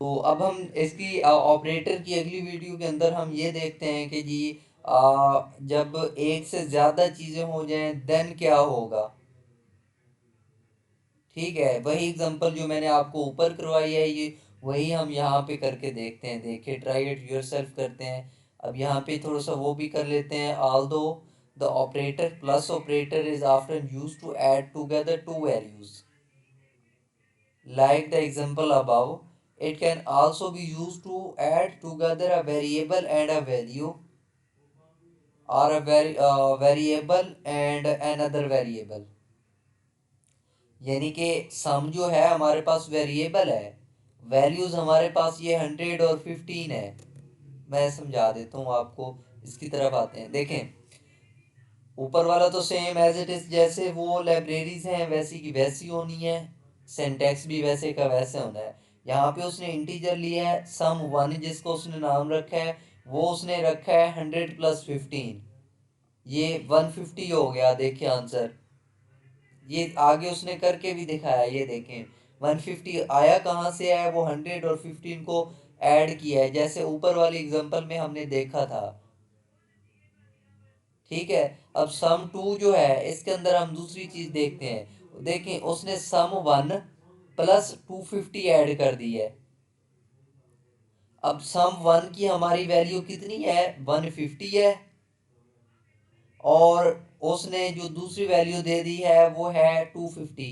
तो अब हम इसकी ऑपरेटर की अगली वीडियो के अंदर हम ये देखते हैं कि जी जब एक से ज़्यादा चीज़ें हो जाएं देन क्या होगा। ठीक है, वही एग्जांपल जो मैंने आपको ऊपर करवाई है ये वही हम यहाँ पे करके देखते हैं। देखिए, ट्राई इट योरसेल्फ करते हैं। अब यहाँ पे थोड़ा सा वो भी कर लेते हैं। Although the operator plus operator is often used to add together two values like the example above, it can also be used to add together a variable and a value, or a variable and another variable। यानी कि सम जो है हमारे पास variable है, values हमारे पास ये 100 और 15 है। मैं समझा देता हूँ आपको। इसकी तरफ आते हैं, देखें। ऊपर वाला तो सेम एज इट इज, जैसे वो लाइब्रेरीज हैं वैसी की वैसी होनी है, सिंटैक्स भी वैसे का वैसे होना है। यहाँ पे उसने इंटीजर लिया है sum 1, जिसको उसने नाम रखा है, वो उसने रखा है 100 + 15। ये 150 हो गया। देखिए आंसर, ये आगे उसने करके भी दिखाया। ये देखें 150 आया कहाँ से है, वो 100 और 15 को ऐड किया है, जैसे ऊपर वाली एग्जांपल में हमने देखा था। ठीक है। अब sum 2 जो है इसके अंदर हम दूसरी चीज देखते हैं। देखें, उसने sum 1 + 250 ऐड कर दी है। अब sum 1 की हमारी वैल्यू कितनी है, 150 है, और उसने जो दूसरी वैल्यू दे दी है वो है 250।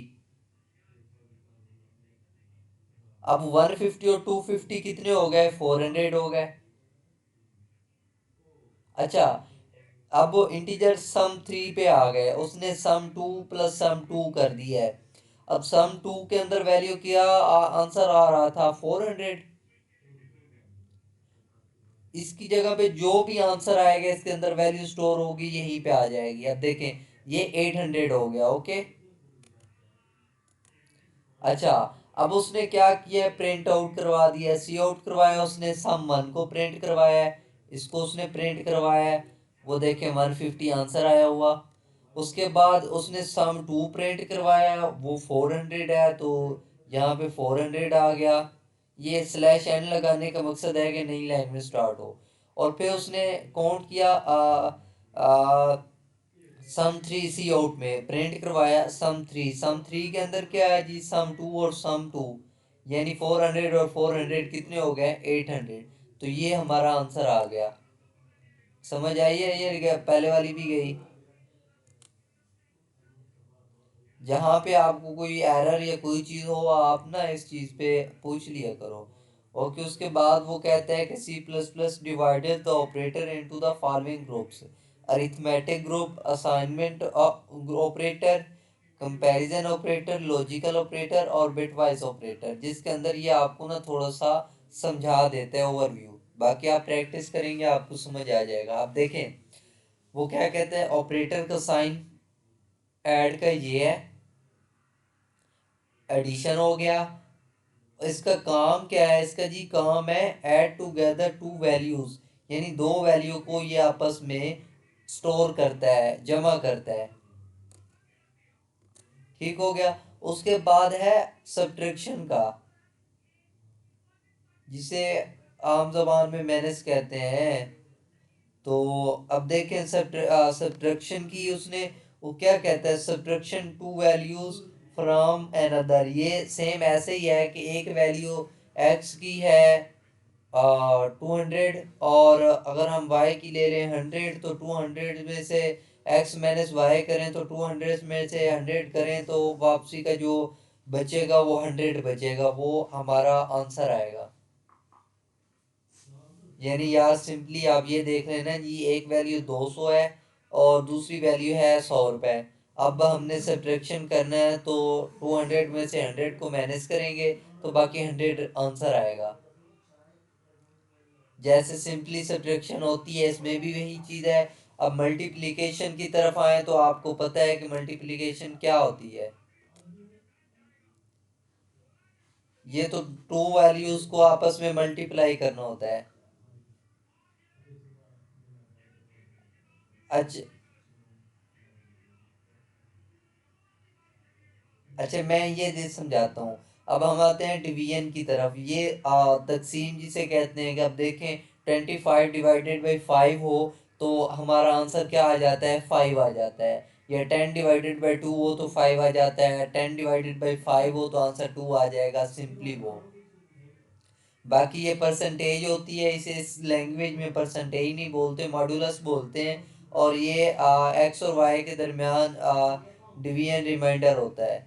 अब 150 और 250 कितने हो गए, 400 हो गए। अच्छा, अब इंटीजर sum 3 पे आ गए, उसने sum 2 + sum 2 कर दिया है। अब sum 2 के अंदर वैल्यू क्या आंसर आ रहा था, 400। इसकी जगह पे जो भी आंसर आएगा इसके अंदर वैल्यू स्टोर होगी, यहीं पे आ जाएगी। अब देखें, ये 800 हो गया। ओके। अच्छा, अब उसने क्या किया, प्रिंट आउट करवा दिया, सी आउट करवाया उसने, sum 1 को प्रिंट करवाया है, इसको उसने प्रिंट करवाया है। वो देखें 150 आंसर आया हुआ। उसके बाद उसने sum 2 प्रिंट करवाया, वो 400 है, तो यहाँ पे 400 आ गया। ये /n लगाने का मकसद है कि नई लाइन में स्टार्ट हो। और फिर उसने काउंट किया, sum 3 सी आउट में प्रिंट करवाया sum 3 के अंदर क्या है जी, sum 2 और sum 2, यानी 400 और 400 कितने हो गए, 800। तो ये हमारा आंसर आ गया। समझ आई है, ये पहले वाली भी गई। जहाँ पे आपको कोई एरर या कोई चीज़ हो आप ना इस चीज़ पे पूछ लिया करो। ओके। उसके बाद वो कहता है कि C++ divided the operator into the following groups: arithmetic group, assignment operator, comparison operator, logical operator और बिटवाइज ऑपरेटर। जिसके अंदर ये आपको ना थोड़ा सा समझा देते हैं ओवरव्यू। बाकी आप प्रैक्टिस करेंगे आपको समझ आ जाएगा। आप देखें वो क्या कहते हैं, ऑपरेटर का साइन ऐड का ये है, एडिशन हो गया। इसका काम क्या है, इसका जी काम है ऐड टूगेदर टू वैल्यूज, यानी दो वैल्यू को ये आपस में स्टोर करता है, जमा करता है। ठीक हो गया। उसके बाद है सब्ट्रैक्शन का, जिसे आम जबान में माइनस कहते हैं। तो अब देखें सब्ट्रैक्शन की उसने, वो क्या कहता है, subtraction to values from another. ये सेम ऐसे ही है कि एक वैल्यू एक्स की है 200, और अगर हम वाई की ले लें 100, तो 200 में से एक्स माइनस वाई करें तो 200 में से 100 करें तो वापसी का जो बचेगा वो 100 बचेगा, वो हमारा आंसर आएगा। यानी यार सिंपली आप ये देख लेना जी, एक वैल्यू 200 है और दूसरी वैल्यू है 100 रुपये। अब हमने सब्ट्रैक्शन करना है तो 200 में से 100 को माइनस करेंगे तो बाकी 100 आंसर आएगा। जैसे सिंपली सब्ट्रैक्शन होती है इसमें भी वही चीज़ है। अब मल्टीप्लिकेशन की तरफ आए तो आपको पता है कि मल्टीप्लिकेशन क्या होती है। ये तो टू वैल्यूज को आपस में मल्टीप्लाई करना होता है। अच्छा, अच्छा मैं ये समझाता हूँ। अब हम आते हैं डिवीजन की तरफ। ये तकसीम जिसे कहते हैं कि अब देखें 25 डिवाइडेड बाई 5 हो तो हमारा आंसर क्या आ जाता है, 5 आ जाता है। या 10 डिवाइडेड बाई 2 हो तो 5 आ जाता है। 10 डिवाइडेड बाई 5 हो तो आंसर 2 आ जाएगा, सिंपली वो। बाकी ये परसेंटेज होती है, इसे इस लैंग्वेज में परसेंटेज नहीं बोलते, मॉडुलस बोलते हैं। और ये एक्स और वाई के दरमियान डिवीजन रिमाइंडर होता है।